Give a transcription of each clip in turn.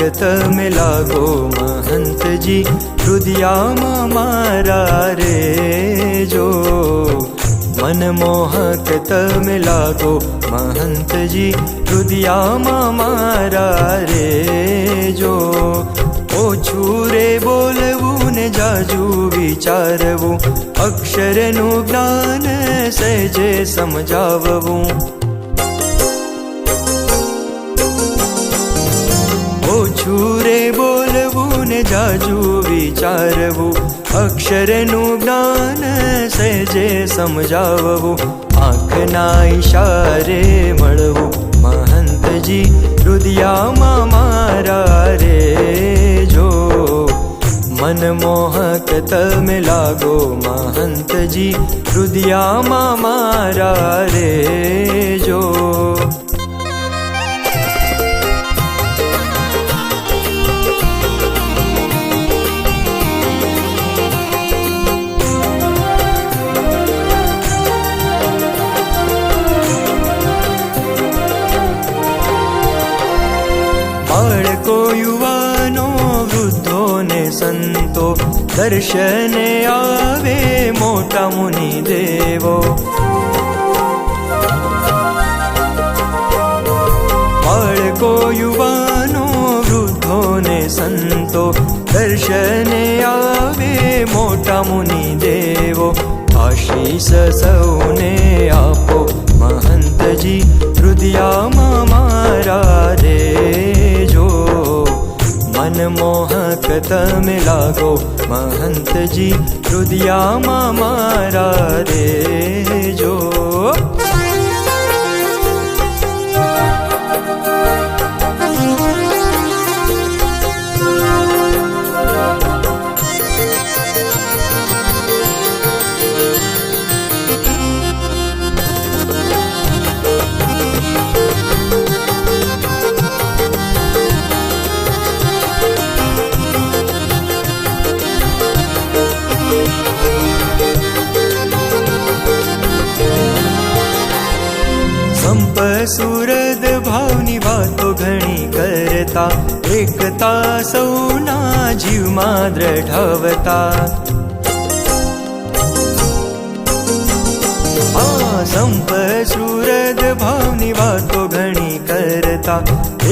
મોહક તમે લાગો મહંતજી, હૃદયામાં મારા રે જો. મનમોહક તમે લાગો મહંતજી, હૃદયામાં મારા રે જો. ઓછું રે બોલવું ને જાજુ વિચારવું, અક્ષરનું જ્ઞાન સહેજે સમજાવવું. ઓછું રે બોલવું ને જાજુ વિચારવું, અક્ષરનું જ્ઞાન સહેજે સમજાવવું. આંખના ઈશારે મળવું મહંતજી, હૃદયામાં મારા રે જો. મનમોહક તમે લાગો મહંતજી, હૃદયામાં મારા રે જો. બાળકો યુવાનો વૃદ્ધો ને સંતો, દર્શને આવે મોટા મુનિ દેવો. બાળકો યુવાનો વૃદ્ધો ને સંતો, દર્શને આવે મોટા મુનિ દેવો. આશીષ સૌને આપો મહંતજી, હૃદયામાં મારા રે જો. મનમોહક તમે લાગો મહંતજી, હૃદયામાં મારા રે જો. સંપ સુરદ ભાવની વાતો ઘણી કરતા, એકતા સૌના જીવમાં દ્રઢાવતા. સંપ સુરદ ભાવની વાતો ઘણી કરતા,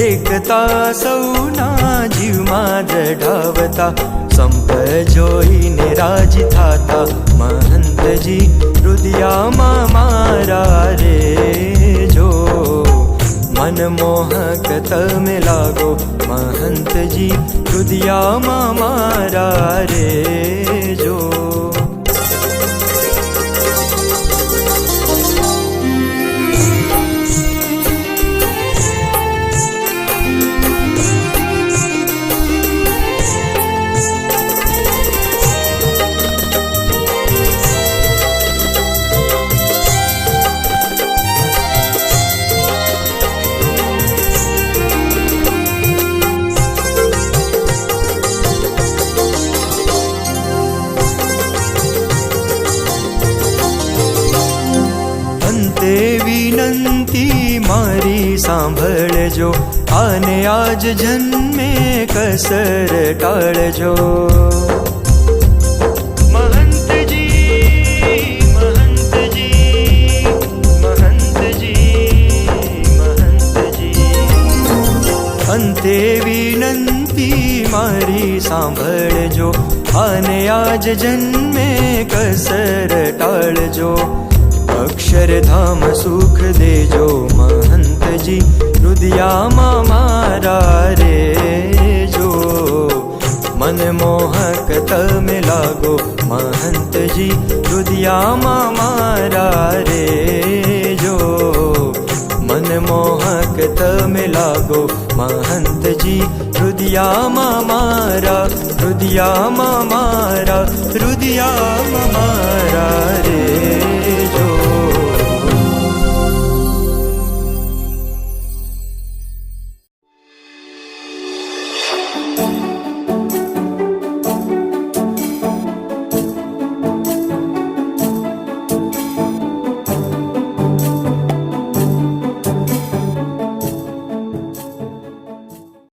એકતા સૌના જીવમાં દ્રઢાવતા. સંપ જોઈને રાજી થાતા મહંતજી, હૃદયામાં મારા રે જો. મનમોહક તમે લાગો મહંતજી, હૃદયામાં મારા રે જો. અંતે વિનંતી મારી સાંભળજો, આને આજ જન્મે કસર ટાળજો. મહંતજી મહંતજી મહંતજી મહંતજી. અંતે વિનંતી મારી સાંભળજો, આને આજ જન્મે કસર ટાળજો. અક્ષરધામ સુખ દેજો મહંતજી, હૃદયામાં મારા રે જો. મનમોહક તમે લાગો મહંતજી, હૃદયામાં મારા રે જો. મનમોહક તમે લાગો મહંતજી, હૃદયામાં મારા, હૃદયામાં મારા, હૃદયામાં મારા રે